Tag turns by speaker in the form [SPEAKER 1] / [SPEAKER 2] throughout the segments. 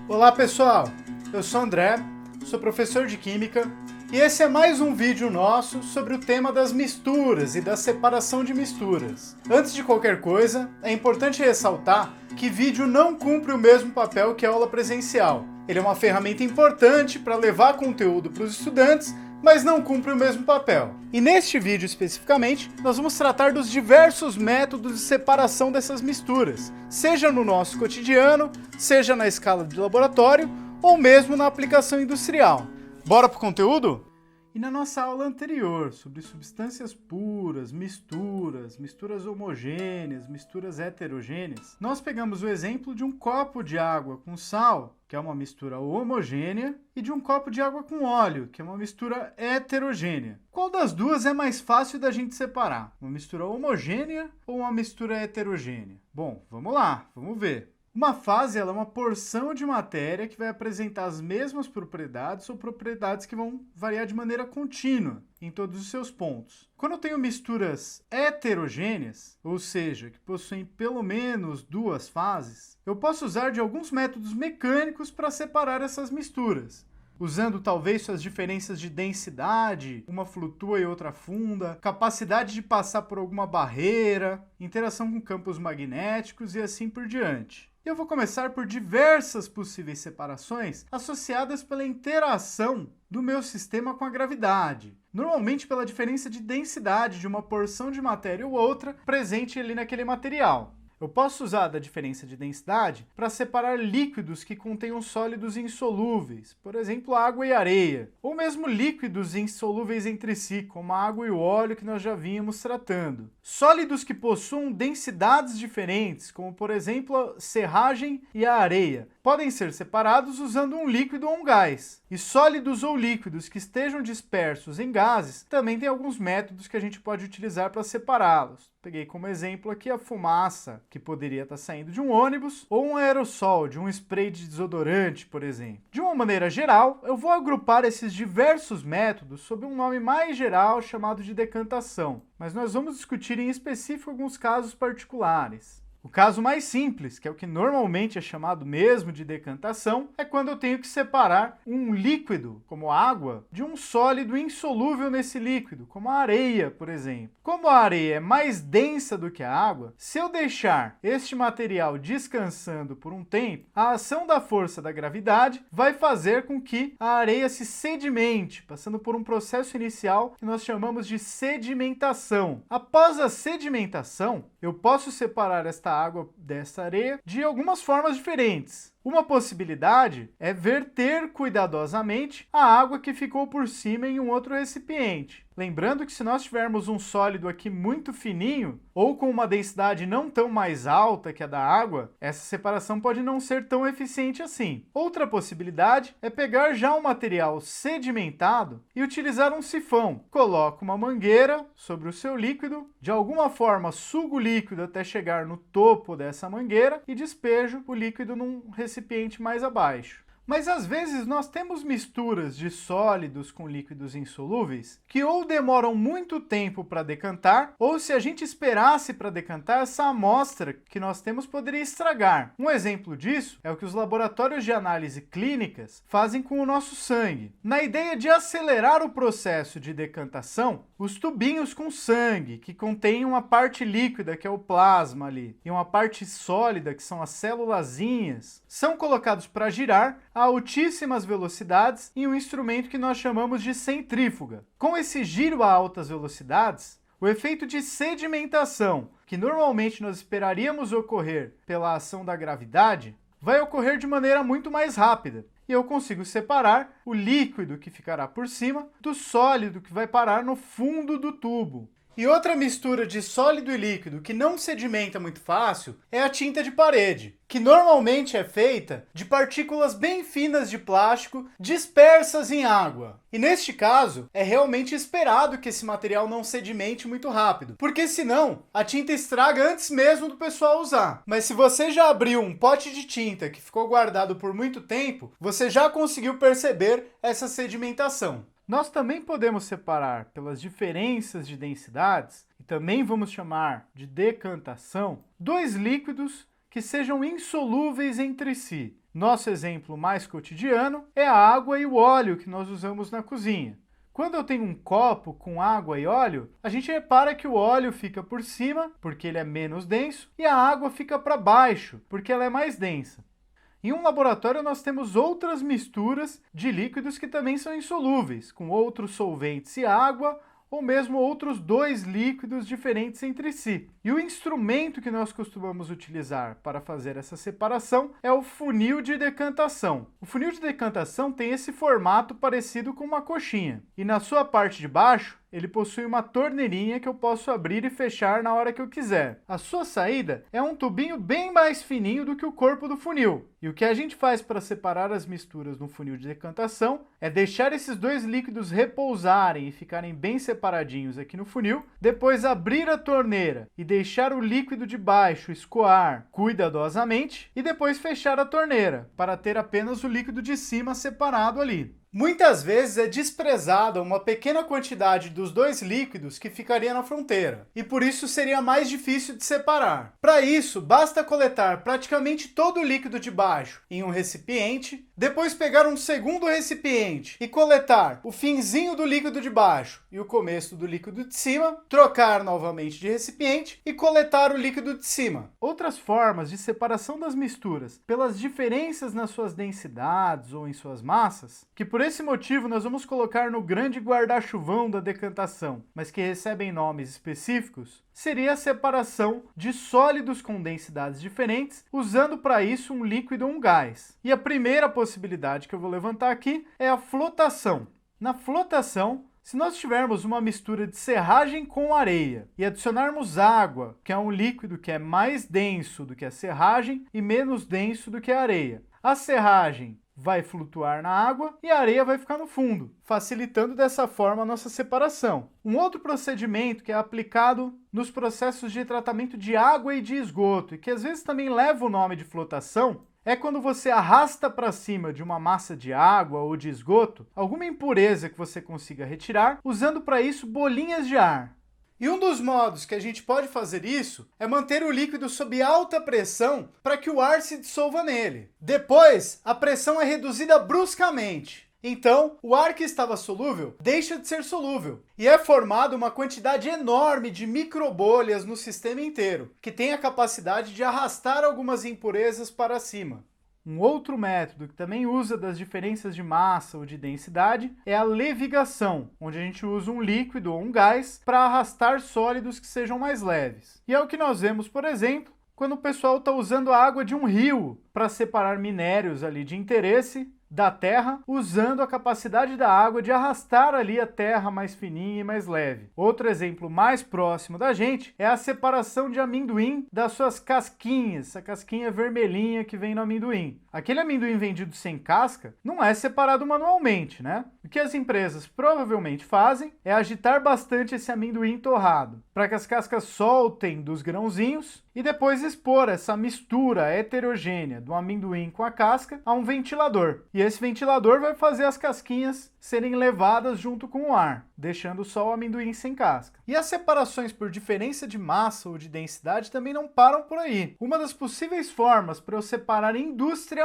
[SPEAKER 1] Olá pessoal, eu sou André, sou professor de Química e esse é mais um vídeo nosso sobre o tema das misturas e da separação de misturas. Antes de qualquer coisa, é importante ressaltar que vídeo não cumpre o mesmo papel que a aula presencial. Ele é uma ferramenta importante para levar conteúdo para os estudantes, mas não cumpre o mesmo papel. E neste vídeo especificamente, nós vamos tratar dos diversos métodos de separação dessas misturas, seja no nosso cotidiano, seja na escala de laboratório, ou mesmo na aplicação industrial. Bora pro conteúdo? E na nossa aula anterior, sobre substâncias puras, misturas homogêneas, misturas heterogêneas, nós pegamos o exemplo de um copo de água com sal, que é uma mistura homogênea, e de um copo de água com óleo, que é uma mistura heterogênea. Qual das duas é mais fácil da gente separar? Uma mistura homogênea ou uma mistura heterogênea? Bom, vamos lá, vamos ver. Uma fase ela é uma porção de matéria que vai apresentar as mesmas propriedades ou propriedades que vão variar de maneira contínua em todos os seus pontos. Quando eu tenho misturas heterogêneas, ou seja, que possuem pelo menos duas fases, eu posso usar de alguns métodos mecânicos para separar essas misturas, usando talvez suas diferenças de densidade, uma flutua e outra afunda, capacidade de passar por alguma barreira, interação com campos magnéticos e assim por diante. Eu vou começar por diversas possíveis separações associadas pela interação do meu sistema com a gravidade, normalmente pela diferença de densidade de uma porção de matéria ou outra presente ali naquele material. Eu posso usar da diferença de densidade para separar líquidos que contenham sólidos insolúveis, por exemplo, água e areia, ou mesmo líquidos insolúveis entre si, como a água e o óleo que nós já vínhamos tratando. Sólidos que possuam densidades diferentes, como por exemplo a serragem e a areia, podem ser separados usando um líquido ou um gás. E sólidos ou líquidos que estejam dispersos em gases, também tem alguns métodos que a gente pode utilizar para separá-los. Peguei como exemplo aqui a fumaça, que poderia estar saindo de um ônibus, ou um aerossol, de um spray de desodorante, por exemplo. De uma maneira geral, eu vou agrupar esses diversos métodos sob um nome mais geral chamado de decantação, mas nós vamos discutir em específico alguns casos particulares. O caso mais simples, que é o que normalmente é chamado mesmo de decantação, é quando eu tenho que separar um líquido, como água, de um sólido insolúvel nesse líquido, como a areia, por exemplo. Como a areia é mais densa do que a água, se eu deixar este material descansando por um tempo, a ação da força da gravidade vai fazer com que a areia se sedimente, passando por um processo inicial que nós chamamos de sedimentação. Após a sedimentação, eu posso separar esta água dessa areia de algumas formas diferentes. Uma possibilidade é verter cuidadosamente a água que ficou por cima em um outro recipiente. Lembrando que se nós tivermos um sólido aqui muito fininho, ou com uma densidade não tão mais alta que a da água, essa separação pode não ser tão eficiente assim. Outra possibilidade é pegar já um material sedimentado e utilizar um sifão. Coloco uma mangueira sobre o seu líquido, de alguma forma sugo o líquido até chegar no topo dessa mangueira e despejo o líquido num recipiente mais abaixo. Mas às vezes nós temos misturas de sólidos com líquidos insolúveis que ou demoram muito tempo para decantar, ou se a gente esperasse para decantar, essa amostra que nós temos poderia estragar. Um exemplo disso é o que os laboratórios de análise clínicas fazem com o nosso sangue. Na ideia de acelerar o processo de decantação, os tubinhos com sangue, que contêm uma parte líquida, que é o plasma ali, e uma parte sólida, que são as célulazinhas, são colocados para girar a altíssimas velocidades em um instrumento que nós chamamos de centrífuga. Com esse giro a altas velocidades, o efeito de sedimentação, que normalmente nós esperaríamos ocorrer pela ação da gravidade, vai ocorrer de maneira muito mais rápida. E eu consigo separar o líquido que ficará por cima do sólido que vai parar no fundo do tubo. E outra mistura de sólido e líquido que não sedimenta muito fácil é a tinta de parede, que normalmente é feita de partículas bem finas de plástico dispersas em água. E neste caso, é realmente esperado que esse material não sedimente muito rápido, porque senão a tinta estraga antes mesmo do pessoal usar. Mas se você já abriu um pote de tinta que ficou guardado por muito tempo, você já conseguiu perceber essa sedimentação. Nós também podemos separar pelas diferenças de densidades, e também vamos chamar de decantação, dois líquidos que sejam insolúveis entre si. Nosso exemplo mais cotidiano é a água e o óleo que nós usamos na cozinha. Quando eu tenho um copo com água e óleo, a gente repara que o óleo fica por cima, porque ele é menos denso, e a água fica para baixo, porque ela é mais densa. Em um laboratório, nós temos outras misturas de líquidos que também são insolúveis, com outros solventes e água, ou mesmo outros dois líquidos diferentes entre si. E o instrumento que nós costumamos utilizar para fazer essa separação é o funil de decantação. O funil de decantação tem esse formato parecido com uma coxinha. E na sua parte de baixo, ele possui uma torneirinha que eu posso abrir e fechar na hora que eu quiser. A sua saída é um tubinho bem mais fininho do que o corpo do funil. E o que a gente faz para separar as misturas no funil de decantação é deixar esses dois líquidos repousarem e ficarem bem separadinhos aqui no funil, depois abrir a torneira e deixar o líquido de baixo escoar cuidadosamente e depois fechar a torneira para ter apenas o líquido de cima separado ali. Muitas vezes é desprezada uma pequena quantidade dos dois líquidos que ficaria na fronteira, e por isso seria mais difícil de separar. Para isso, basta coletar praticamente todo o líquido de baixo em um recipiente, depois pegar um segundo recipiente e coletar o finzinho do líquido de baixo e o começo do líquido de cima, trocar novamente de recipiente e coletar o líquido de cima. Outras formas de separação das misturas pelas diferenças nas suas densidades ou em suas massas, que por esse motivo nós vamos colocar no grande guarda-chuvão da decantação, mas que recebem nomes específicos, seria a separação de sólidos com densidades diferentes, usando para isso um líquido ou um gás. E a primeira possibilidade que eu vou levantar aqui é a flotação. Na flotação, se nós tivermos uma mistura de serragem com areia e adicionarmos água, que é um líquido que é mais denso do que a serragem e menos denso do que a areia, a serragem vai flutuar na água e a areia vai ficar no fundo, facilitando dessa forma a nossa separação. Um outro procedimento que é aplicado nos processos de tratamento de água e de esgoto, e que às vezes também leva o nome de flotação, é quando você arrasta para cima de uma massa de água ou de esgoto alguma impureza que você consiga retirar, usando para isso bolinhas de ar. E um dos modos que a gente pode fazer isso é manter o líquido sob alta pressão para que o ar se dissolva nele. Depois, a pressão é reduzida bruscamente. Então, o ar que estava solúvel deixa de ser solúvel e é formada uma quantidade enorme de microbolhas no sistema inteiro, que tem a capacidade de arrastar algumas impurezas para cima. Um outro método que também usa das diferenças de massa ou de densidade é a levigação, onde a gente usa um líquido ou um gás para arrastar sólidos que sejam mais leves. E é o que nós vemos, por exemplo, quando o pessoal está usando a água de um rio para separar minérios ali de interesse da terra, usando a capacidade da água de arrastar ali a terra mais fininha e mais leve. Outro exemplo mais próximo da gente é a separação de amendoim das suas casquinhas, essa casquinha vermelhinha que vem no amendoim. Aquele amendoim vendido sem casca não é separado manualmente, né? O que as empresas provavelmente fazem é agitar bastante esse amendoim torrado, para que as cascas soltem dos grãozinhos e depois expor essa mistura heterogênea do amendoim com a casca a um ventilador. E esse ventilador vai fazer as casquinhas serem levadas junto com o ar, deixando só o amendoim sem casca. E as separações por diferença de massa ou de densidade também não param por aí. Uma das possíveis formas para eu separar industrialmente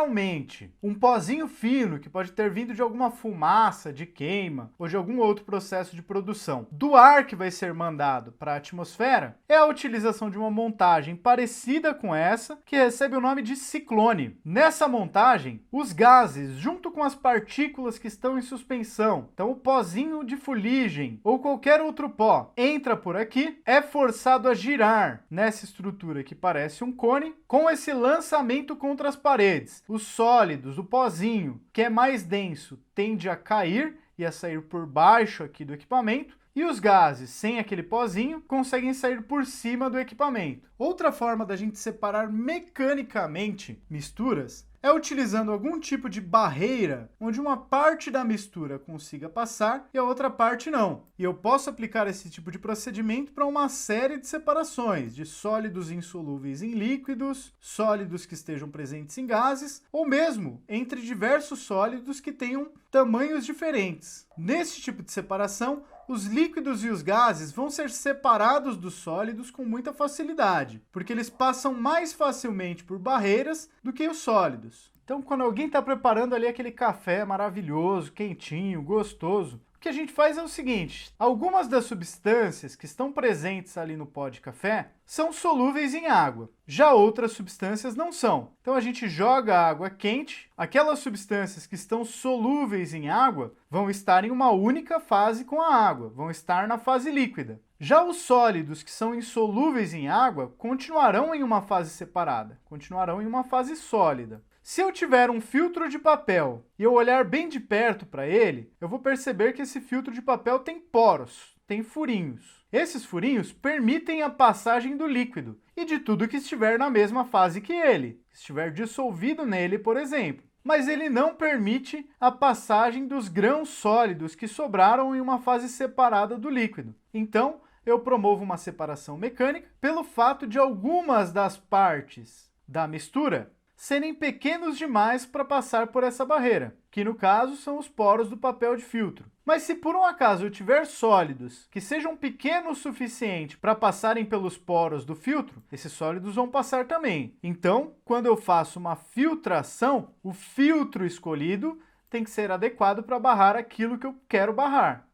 [SPEAKER 1] um pozinho fino, que pode ter vindo de alguma fumaça, de queima, ou de algum outro processo de produção, do ar que vai ser mandado para a atmosfera, é a utilização de uma montagem parecida com essa, que recebe o nome de ciclone. Nessa montagem, os gases, junto com as partículas que estão em suspensão, então o pozinho de fuligem ou qualquer outro pó, entra por aqui, é forçado a girar nessa estrutura que parece um cone, com esse lançamento contra as paredes. Os sólidos, o pozinho, que é mais denso, tende a cair e a sair por baixo aqui do equipamento, e os gases, sem aquele pozinho, conseguem sair por cima do equipamento. Outra forma da gente separar mecanicamente misturas é utilizando algum tipo de barreira onde uma parte da mistura consiga passar e a outra parte não. E eu posso aplicar esse tipo de procedimento para uma série de separações de sólidos insolúveis em líquidos, sólidos que estejam presentes em gases, ou mesmo entre diversos sólidos que tenham tamanhos diferentes. Nesse tipo de separação, os líquidos e os gases vão ser separados dos sólidos com muita facilidade, porque eles passam mais facilmente por barreiras do que os sólidos. Então, quando alguém está preparando ali aquele café maravilhoso, quentinho, gostoso, o que a gente faz é o seguinte: algumas das substâncias que estão presentes ali no pó de café são solúveis em água, já outras substâncias não são. Então a gente joga a água quente, aquelas substâncias que estão solúveis em água vão estar em uma única fase com a água, vão estar na fase líquida. Já os sólidos que são insolúveis em água continuarão em uma fase separada, continuarão em uma fase sólida. Se eu tiver um filtro de papel e eu olhar bem de perto para ele, eu vou perceber que esse filtro de papel tem poros, tem furinhos. Esses furinhos permitem a passagem do líquido e de tudo que estiver na mesma fase que ele, estiver dissolvido nele, por exemplo. Mas ele não permite a passagem dos grãos sólidos que sobraram em uma fase separada do líquido. Então, eu promovo uma separação mecânica pelo fato de algumas das partes da mistura serem pequenos demais para passar por essa barreira, que no caso são os poros do papel de filtro. Mas se por um acaso eu tiver sólidos que sejam pequenos o suficiente para passarem pelos poros do filtro, esses sólidos vão passar também. Então, quando eu faço uma filtração, o filtro escolhido tem que ser adequado para barrar aquilo que eu quero barrar.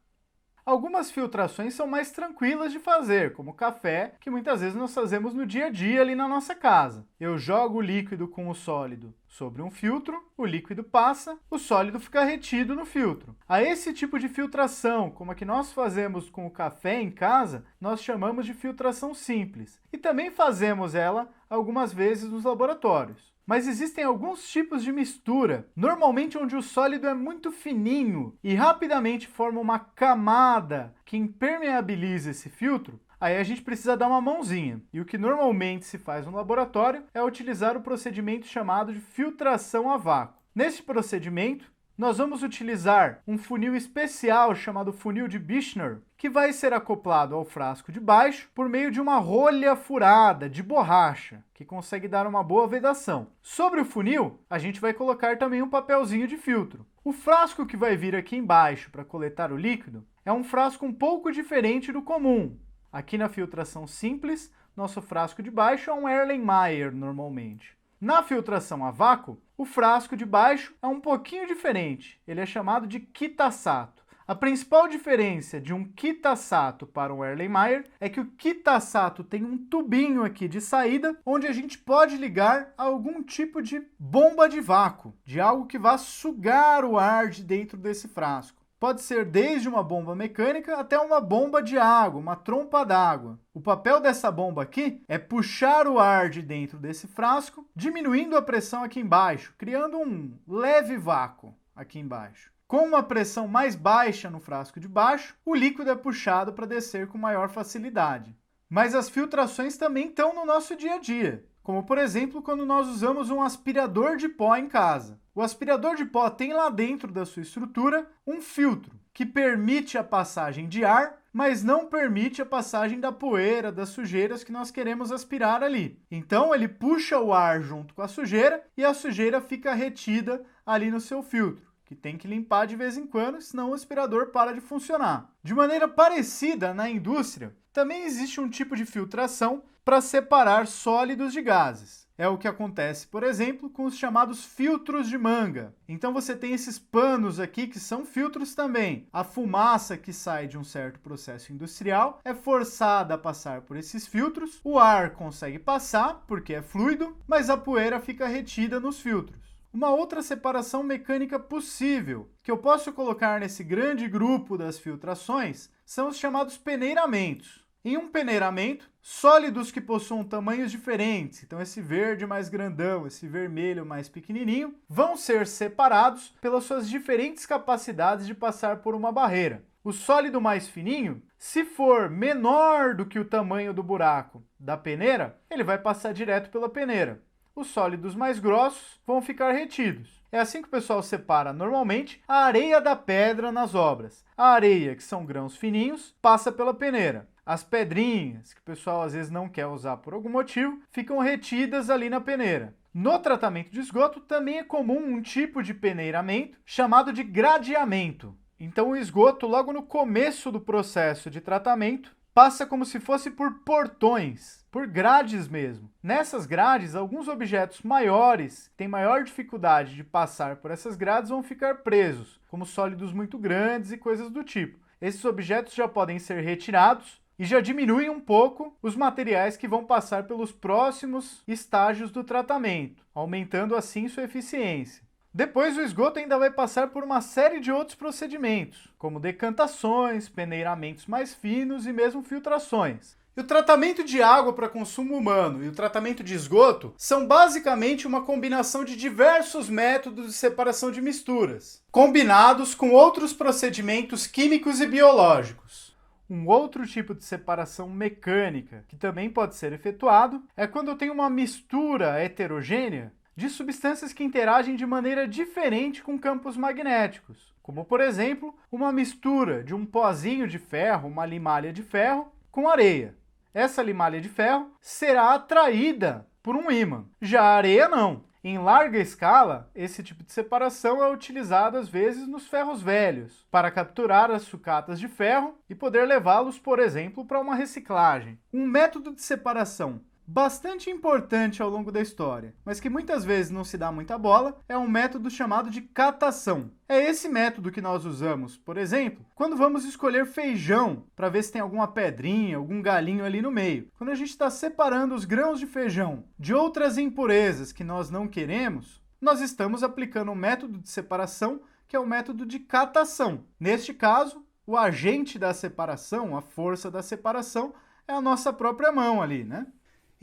[SPEAKER 1] Algumas filtrações são mais tranquilas de fazer, como o café, que muitas vezes nós fazemos no dia a dia ali na nossa casa. Eu jogo o líquido com o sólido sobre um filtro, o líquido passa, o sólido fica retido no filtro. A esse tipo de filtração, como a que nós fazemos com o café em casa, nós chamamos de filtração simples. E também fazemos ela algumas vezes nos laboratórios. Mas existem alguns tipos de mistura, normalmente onde o sólido é muito fininho e rapidamente forma uma camada que impermeabiliza esse filtro. Aí a gente precisa dar uma mãozinha. E o que normalmente se faz no laboratório é utilizar o procedimento chamado de filtração a vácuo. Neste procedimento, nós vamos utilizar um funil especial chamado funil de Büchner, que vai ser acoplado ao frasco de baixo por meio de uma rolha furada de borracha, que consegue dar uma boa vedação. Sobre o funil, a gente vai colocar também um papelzinho de filtro. O frasco que vai vir aqui embaixo para coletar o líquido é um frasco um pouco diferente do comum. Aqui na filtração simples, nosso frasco de baixo é um Erlenmeyer normalmente. Na filtração a vácuo, o frasco de baixo é um pouquinho diferente, ele é chamado de Kitasato. A principal diferença de um Kitasato para um Erlenmeyer é que o Kitasato tem um tubinho aqui de saída, onde a gente pode ligar a algum tipo de bomba de vácuo, de algo que vá sugar o ar de dentro desse frasco. Pode ser desde uma bomba mecânica até uma bomba de água, uma trompa d'água. O papel dessa bomba aqui é puxar o ar de dentro desse frasco, diminuindo a pressão aqui embaixo, criando um leve vácuo aqui embaixo. Com uma pressão mais baixa no frasco de baixo, o líquido é puxado para descer com maior facilidade. Mas as filtrações também estão no nosso dia a dia, como por exemplo quando nós usamos um aspirador de pó em casa. O aspirador de pó tem lá dentro da sua estrutura um filtro que permite a passagem de ar, mas não permite a passagem da poeira, das sujeiras que nós queremos aspirar ali. Então ele puxa o ar junto com a sujeira e a sujeira fica retida ali no seu filtro, que tem que limpar de vez em quando, senão o aspirador para de funcionar. De maneira parecida, na indústria, também existe um tipo de filtração para separar sólidos de gases. É o que acontece, por exemplo, com os chamados filtros de manga. Então você tem esses panos aqui que são filtros também. A fumaça que sai de um certo processo industrial é forçada a passar por esses filtros. O ar consegue passar porque é fluido, mas a poeira fica retida nos filtros. Uma outra separação mecânica possível, que eu posso colocar nesse grande grupo das filtrações, são os chamados peneiramentos. Em um peneiramento, sólidos que possuam tamanhos diferentes, então esse verde mais grandão, esse vermelho mais pequenininho, vão ser separados pelas suas diferentes capacidades de passar por uma barreira. O sólido mais fininho, se for menor do que o tamanho do buraco da peneira, ele vai passar direto pela peneira. os sólidos mais grossos vão ficar retidos. É assim que o pessoal separa normalmente a areia da pedra nas obras. A areia, que são grãos fininhos, passa pela peneira. As pedrinhas, que o pessoal às vezes não quer usar por algum motivo, ficam retidas ali na peneira. No tratamento de esgoto também é comum um tipo de peneiramento chamado de gradeamento. Então o esgoto, logo no começo do processo de tratamento, passa como se fosse por portões, por grades mesmo. Nessas grades, alguns objetos maiores, que têm maior dificuldade de passar por essas grades, vão ficar presos, como sólidos muito grandes e coisas do tipo. Esses objetos já podem ser retirados e já diminuem um pouco os materiais que vão passar pelos próximos estágios do tratamento, aumentando assim sua eficiência. Depois, o esgoto ainda vai passar por uma série de outros procedimentos, como decantações, peneiramentos mais finos e mesmo filtrações. E o tratamento de água para consumo humano e o tratamento de esgoto são basicamente uma combinação de diversos métodos de separação de misturas, combinados com outros procedimentos químicos e biológicos. Um outro tipo de separação mecânica, que também pode ser efetuado, é quando eu tenho uma mistura heterogênea de substâncias que interagem de maneira diferente com campos magnéticos, como, por exemplo, uma mistura de um pozinho de ferro, uma limalha de ferro, com areia. Essa limalha de ferro será atraída por um ímã. Já a areia não. Em larga escala, esse tipo de separação é utilizado às vezes nos ferros velhos, para capturar as sucatas de ferro e poder levá-los, por exemplo, para uma reciclagem. Um método de separação bastante importante ao longo da história, mas que muitas vezes não se dá muita bola, é um método chamado de catação. É esse método que nós usamos, por exemplo, quando vamos escolher feijão, para ver se tem alguma pedrinha, algum galinho ali no meio. Quando a gente está separando os grãos de feijão de outras impurezas que nós não queremos, nós estamos aplicando um método de separação que é o método de catação. Neste caso, o agente da separação, a força da separação, é a nossa própria mão ali, né?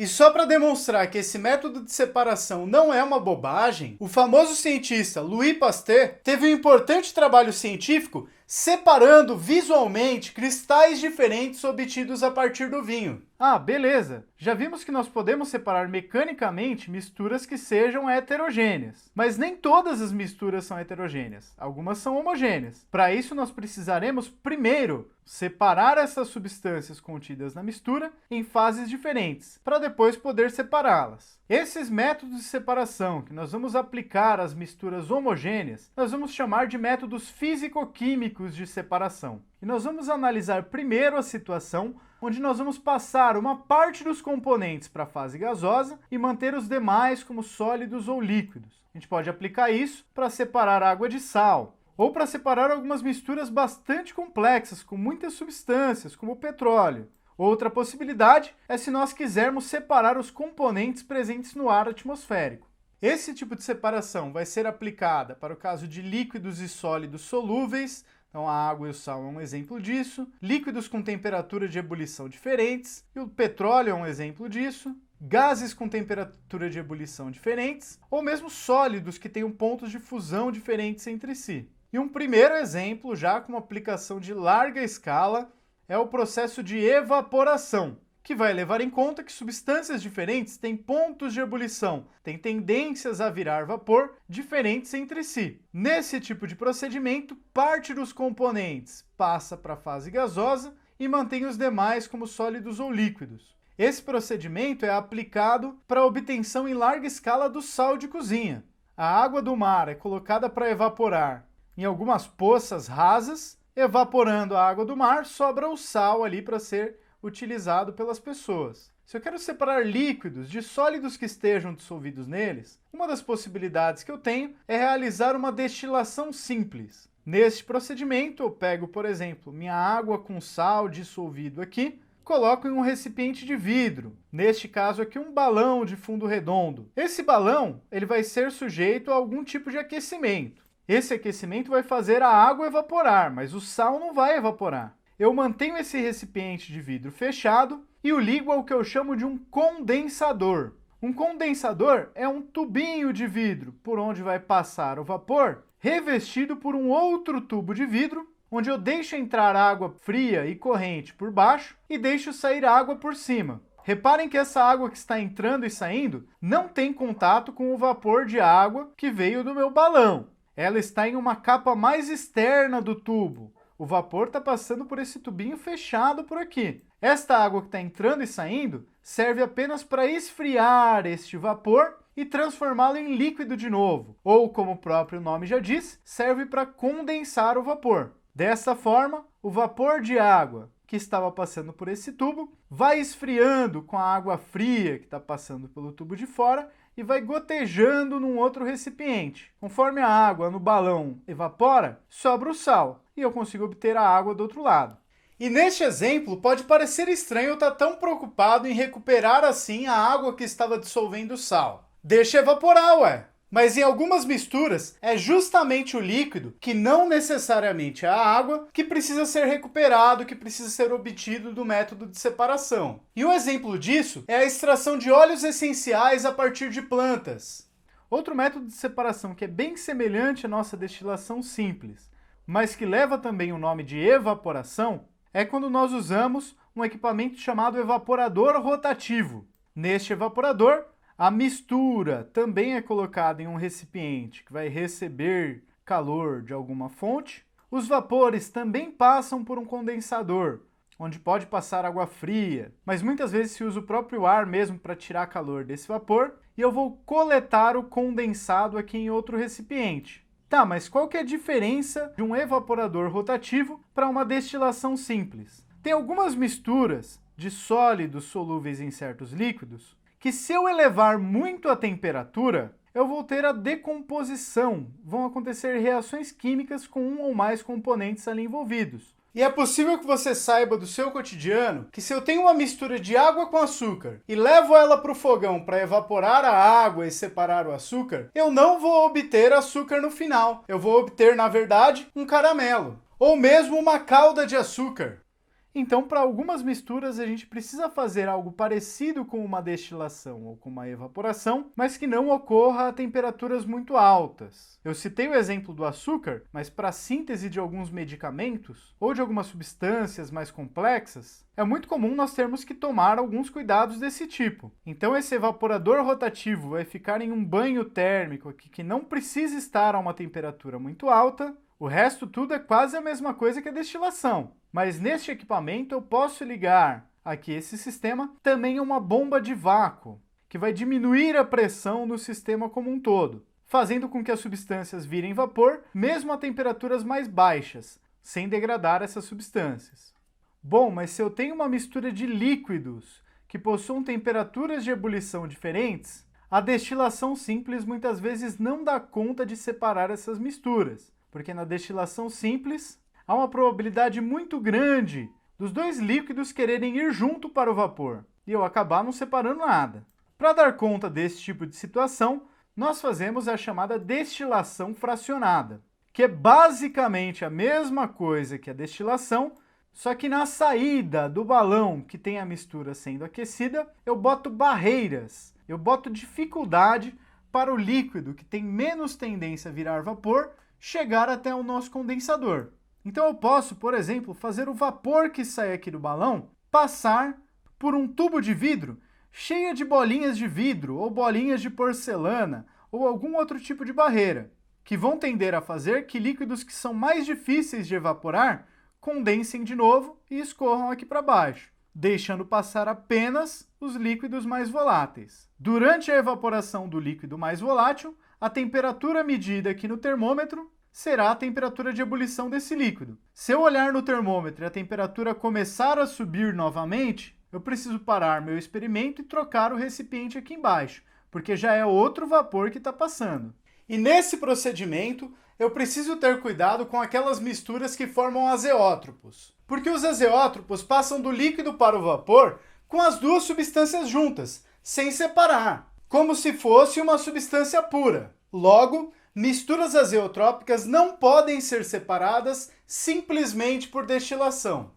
[SPEAKER 1] E só para demonstrar que esse método de separação não é uma bobagem, o famoso cientista Louis Pasteur teve um importante trabalho científico separando visualmente cristais diferentes obtidos a partir do vinho. Ah, beleza! Já vimos que nós podemos separar mecanicamente misturas que sejam heterogêneas, mas nem todas as misturas são heterogêneas, algumas são homogêneas. Para isso nós precisaremos primeiro separar essas substâncias contidas na mistura em fases diferentes, para depois poder separá-las. Esses métodos de separação que nós vamos aplicar às misturas homogêneas, nós vamos chamar de métodos físico-químicos de separação. E nós vamos analisar primeiro a situação onde nós vamos passar uma parte dos componentes para a fase gasosa e manter os demais como sólidos ou líquidos. A gente pode aplicar isso para separar água de sal, ou para separar algumas misturas bastante complexas, com muitas substâncias, como o petróleo. Outra possibilidade é se nós quisermos separar os componentes presentes no ar atmosférico. Esse tipo de separação vai ser aplicada para o caso de líquidos e sólidos solúveis, então a água e o sal é um exemplo disso, líquidos com temperatura de ebulição diferentes, e o petróleo é um exemplo disso, gases com temperatura de ebulição diferentes, ou mesmo sólidos que tenham pontos de fusão diferentes entre si. E um primeiro exemplo, já com uma aplicação de larga escala, é o processo de evaporação, que vai levar em conta que substâncias diferentes têm pontos de ebulição, têm tendências a virar vapor diferentes entre si. Nesse tipo de procedimento, parte dos componentes passa para a fase gasosa e mantém os demais como sólidos ou líquidos. Esse procedimento é aplicado para a obtenção em larga escala do sal de cozinha. A água do mar é colocada para evaporar em algumas poças rasas. Evaporando a água do mar, sobra o sal ali para ser utilizado pelas pessoas. Se eu quero separar líquidos de sólidos que estejam dissolvidos neles, uma das possibilidades que eu tenho é realizar uma destilação simples. Neste procedimento, eu pego, por exemplo, minha água com sal dissolvido aqui, coloco em um recipiente de vidro, neste caso aqui um balão de fundo redondo. Esse balão ele vai ser sujeito a algum tipo de aquecimento. Esse aquecimento vai fazer a água evaporar, mas o sal não vai evaporar. Eu mantenho esse recipiente de vidro fechado e o ligo ao que eu chamo de um condensador. Um condensador é um tubinho de vidro por onde vai passar o vapor, revestido por um outro tubo de vidro, onde eu deixo entrar água fria e corrente por baixo e deixo sair água por cima. Reparem que essa água que está entrando e saindo não tem contato com o vapor de água que veio do meu balão. Ela está em uma capa mais externa do tubo. O vapor está passando por esse tubinho fechado por aqui. Esta água que está entrando e saindo serve apenas para esfriar este vapor e transformá-lo em líquido de novo. Ou, como o próprio nome já diz, serve para condensar o vapor. Dessa forma, o vapor de água que estava passando por esse tubo vai esfriando com a água fria que está passando pelo tubo de fora e vai gotejando num outro recipiente. Conforme a água no balão evapora, sobra o sal e eu consigo obter a água do outro lado. E neste exemplo, pode parecer estranho eu estar tão preocupado em recuperar assim a água que estava dissolvendo o sal. Deixa evaporar, ué! Mas em algumas misturas, é justamente o líquido, que não necessariamente é a água, que precisa ser recuperado, que precisa ser obtido do método de separação. E um exemplo disso é a extração de óleos essenciais a partir de plantas. Outro método de separação que é bem semelhante à nossa destilação simples, mas que leva também o nome de evaporação, é quando nós usamos um equipamento chamado evaporador rotativo. Neste evaporador, a mistura também é colocada em um recipiente que vai receber calor de alguma fonte. Os vapores também passam por um condensador, onde pode passar água fria, mas muitas vezes se usa o próprio ar mesmo para tirar calor desse vapor, e eu vou coletar o condensado aqui em outro recipiente. Tá, mas qual que é a diferença de um evaporador rotativo para uma destilação simples? Tem algumas misturas de sólidos solúveis em certos líquidos que se eu elevar muito a temperatura, eu vou ter a decomposição. Vão acontecer reações químicas com um ou mais componentes ali envolvidos. E é possível que você saiba do seu cotidiano que se eu tenho uma mistura de água com açúcar e levo ela para o fogão para evaporar a água e separar o açúcar, eu não vou obter açúcar no final. Eu vou obter, na verdade, um caramelo. Ou mesmo uma calda de açúcar. Então, para algumas misturas, a gente precisa fazer algo parecido com uma destilação ou com uma evaporação, mas que não ocorra a temperaturas muito altas. Eu citei o exemplo do açúcar, mas para a síntese de alguns medicamentos ou de algumas substâncias mais complexas, é muito comum nós termos que tomar alguns cuidados desse tipo. Então, esse evaporador rotativo vai ficar em um banho térmico aqui que não precisa estar a uma temperatura muito alta. O resto tudo é quase a mesma coisa que a destilação. Mas neste equipamento eu posso ligar aqui esse sistema também a uma bomba de vácuo, que vai diminuir a pressão no sistema como um todo, fazendo com que as substâncias virem vapor, mesmo a temperaturas mais baixas, sem degradar essas substâncias. Bom, mas se eu tenho uma mistura de líquidos que possuem temperaturas de ebulição diferentes, a destilação simples muitas vezes não dá conta de separar essas misturas, porque na destilação simples há uma probabilidade muito grande dos dois líquidos quererem ir junto para o vapor e eu acabar não separando nada. Para dar conta desse tipo de situação, nós fazemos a chamada destilação fracionada, que é basicamente a mesma coisa que a destilação, só que na saída do balão que tem a mistura sendo aquecida, eu boto barreiras, eu boto dificuldade para o líquido que tem menos tendência a virar vapor chegar até o nosso condensador. Então eu posso, por exemplo, fazer o vapor que sai aqui do balão passar por um tubo de vidro cheio de bolinhas de vidro ou bolinhas de porcelana ou algum outro tipo de barreira, que vão tender a fazer que líquidos que são mais difíceis de evaporar condensem de novo e escorram aqui para baixo, deixando passar apenas os líquidos mais voláteis. Durante a evaporação do líquido mais volátil, a temperatura medida aqui no termômetro será a temperatura de ebulição desse líquido. Se eu olhar no termômetro e a temperatura começar a subir novamente, eu preciso parar meu experimento e trocar o recipiente aqui embaixo, porque já é outro vapor que está passando. E nesse procedimento, eu preciso ter cuidado com aquelas misturas que formam azeótropos, porque os azeótropos passam do líquido para o vapor com as duas substâncias juntas, sem separar, como se fosse uma substância pura. Logo, misturas azeotrópicas não podem ser separadas simplesmente por destilação.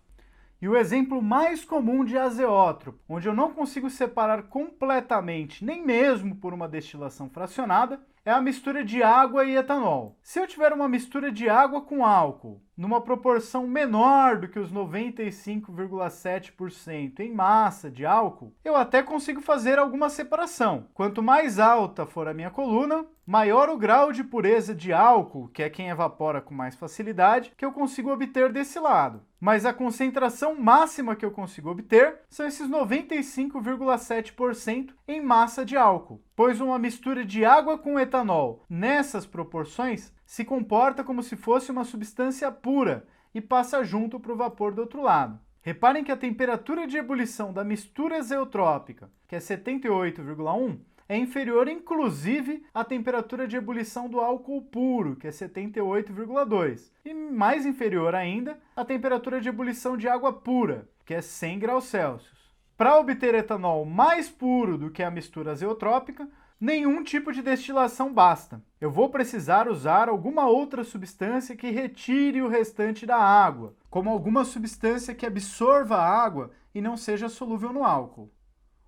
[SPEAKER 1] E o exemplo mais comum de azeótropo, onde eu não consigo separar completamente, nem mesmo por uma destilação fracionada, é a mistura de água e etanol. Se eu tiver uma mistura de água com álcool numa proporção menor do que os 95,7% em massa de álcool, eu até consigo fazer alguma separação. Quanto mais alta for a minha coluna, maior o grau de pureza de álcool, que é quem evapora com mais facilidade, que eu consigo obter desse lado. Mas a concentração máxima que eu consigo obter são esses 95,7% em massa de álcool, pois uma mistura de água com etanol nessas proporções se comporta como se fosse uma substância pura e passa junto para o vapor do outro lado. Reparem que a temperatura de ebulição da mistura azeotrópica, que é 78,1, é inferior inclusive à temperatura de ebulição do álcool puro, que é 78,2, e mais inferior ainda à temperatura de ebulição de água pura, que é 100 graus Celsius. Para obter etanol mais puro do que a mistura azeotrópica, nenhum tipo de destilação basta. Eu vou precisar usar alguma outra substância que retire o restante da água, como alguma substância que absorva a água e não seja solúvel no álcool.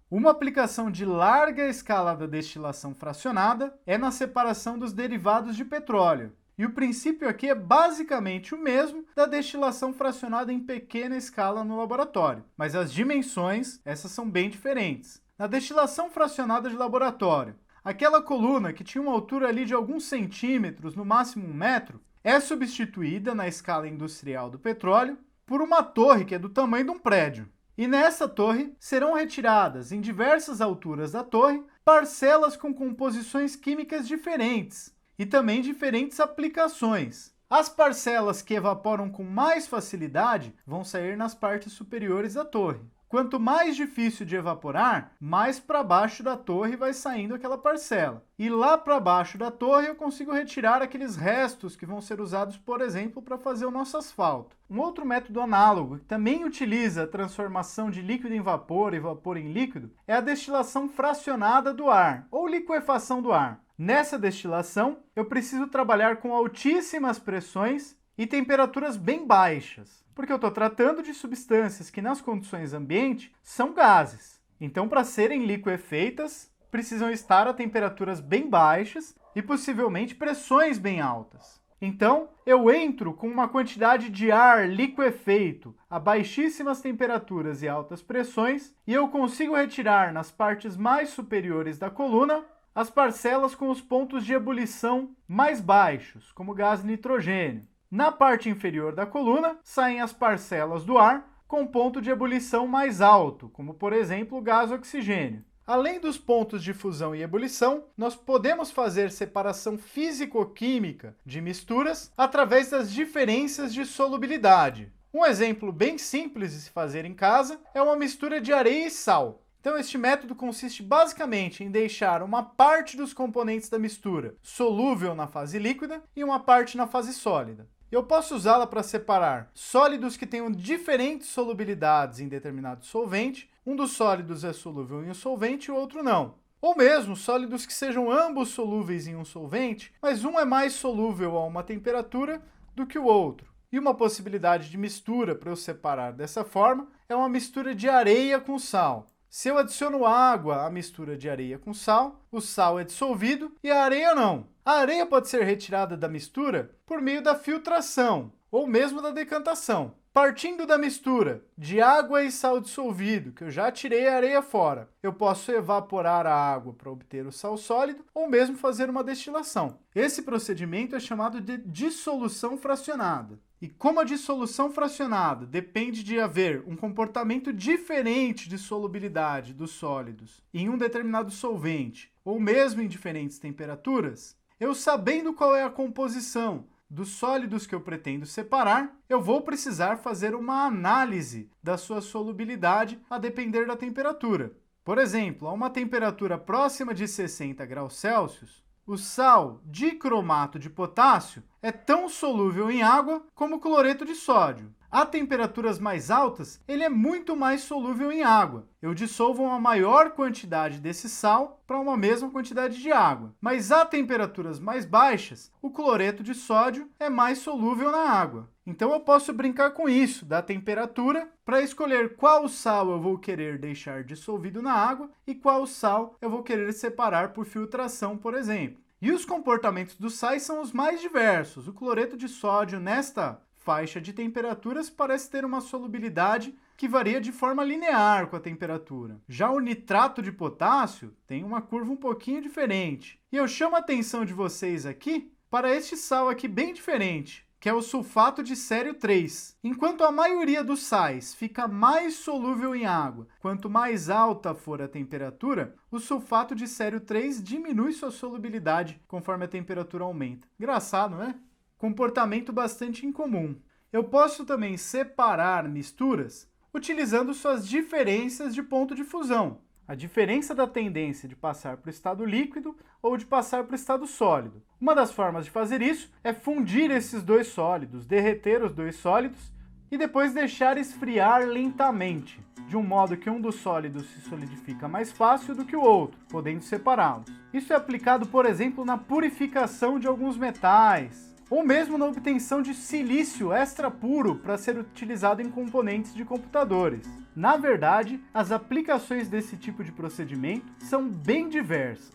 [SPEAKER 1] Uma aplicação de larga escala da destilação fracionada é na separação dos derivados de petróleo. E o princípio aqui é basicamente o mesmo da destilação fracionada em pequena escala no laboratório, mas as dimensões, essas são bem diferentes. Na destilação fracionada de laboratório, aquela coluna que tinha uma altura ali de alguns centímetros, no máximo 1 metro, é substituída na escala industrial do petróleo por uma torre que é do tamanho de um prédio. E nessa torre serão retiradas, em diversas alturas da torre, parcelas com composições químicas diferentes e também diferentes aplicações. As parcelas que evaporam com mais facilidade vão sair nas partes superiores da torre. Quanto mais difícil de evaporar, mais para baixo da torre vai saindo aquela parcela. E lá para baixo da torre eu consigo retirar aqueles restos que vão ser usados, por exemplo, para fazer o nosso asfalto. Um outro método análogo, que também utiliza a transformação de líquido em vapor e vapor em líquido, é a destilação fracionada do ar, ou liquefação do ar. Nessa destilação, eu preciso trabalhar com altíssimas pressões e temperaturas bem baixas, porque eu estou tratando de substâncias que nas condições ambiente são gases. Então, para serem liquefeitas, precisam estar a temperaturas bem baixas e possivelmente pressões bem altas. Então, eu entro com uma quantidade de ar liquefeito a baixíssimas temperaturas e altas pressões e eu consigo retirar nas partes mais superiores da coluna as parcelas com os pontos de ebulição mais baixos, como gás nitrogênio. Na parte inferior da coluna, saem as parcelas do ar com ponto de ebulição mais alto, como por exemplo o gás oxigênio. Além dos pontos de fusão e ebulição, nós podemos fazer separação físico-química de misturas através das diferenças de solubilidade. Um exemplo bem simples de se fazer em casa é uma mistura de areia e sal. Então, este método consiste basicamente em deixar uma parte dos componentes da mistura solúvel na fase líquida e uma parte na fase sólida. Eu posso usá-la para separar sólidos que tenham diferentes solubilidades em determinado solvente. Um dos sólidos é solúvel em um solvente e o outro não. Ou mesmo sólidos que sejam ambos solúveis em um solvente, mas um é mais solúvel a uma temperatura do que o outro. E uma possibilidade de mistura para eu separar dessa forma é uma mistura de areia com sal. Se eu adiciono água à mistura de areia com sal, o sal é dissolvido e a areia não. A areia pode ser retirada da mistura por meio da filtração ou mesmo da decantação. Partindo da mistura de água e sal dissolvido, que eu já tirei a areia fora, eu posso evaporar a água para obter o sal sólido ou mesmo fazer uma destilação. Esse procedimento é chamado de dissolução fracionada. E como a dissolução fracionada depende de haver um comportamento diferente de solubilidade dos sólidos em um determinado solvente, ou mesmo em diferentes temperaturas, eu sabendo qual é a composição dos sólidos que eu pretendo separar, eu vou precisar fazer uma análise da sua solubilidade a depender da temperatura. Por exemplo, a uma temperatura próxima de 60 graus Celsius, o sal dicromato de potássio é tão solúvel em água como o cloreto de sódio. A temperaturas mais altas, ele é muito mais solúvel em água. Eu dissolvo uma maior quantidade desse sal para uma mesma quantidade de água. Mas a temperaturas mais baixas, o cloreto de sódio é mais solúvel na água. Então eu posso brincar com isso, da temperatura, para escolher qual sal eu vou querer deixar dissolvido na água e qual sal eu vou querer separar por filtração, por exemplo. E os comportamentos dos sais são os mais diversos. O cloreto de sódio, nesta faixa de temperaturas, parece ter uma solubilidade que varia de forma linear com a temperatura. Já o nitrato de potássio tem uma curva um pouquinho diferente. E eu chamo a atenção de vocês aqui para este sal aqui bem diferente, que é o sulfato de sério 3. Enquanto a maioria dos sais fica mais solúvel em água, quanto mais alta for a temperatura, o sulfato de sério 3 diminui sua solubilidade conforme a temperatura aumenta. Engraçado, né? Comportamento bastante incomum. Eu posso também separar misturas utilizando suas diferenças de ponto de fusão. A diferença da tendência de passar para o estado líquido ou de passar para o estado sólido. Uma das formas de fazer isso é fundir esses dois sólidos, derreter os dois sólidos e depois deixar esfriar lentamente, de um modo que um dos sólidos se solidifica mais fácil do que o outro, podendo separá-los. Isso é aplicado, por exemplo, na purificação de alguns metais, ou mesmo na obtenção de silício extra puro para ser utilizado em componentes de computadores. Na verdade, as aplicações desse tipo de procedimento são bem diversas.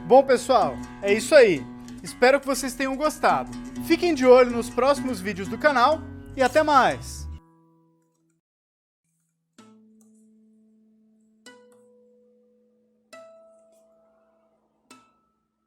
[SPEAKER 1] Bom, pessoal, é isso aí. Espero que vocês tenham gostado. Fiquem de olho nos próximos vídeos do canal e até mais!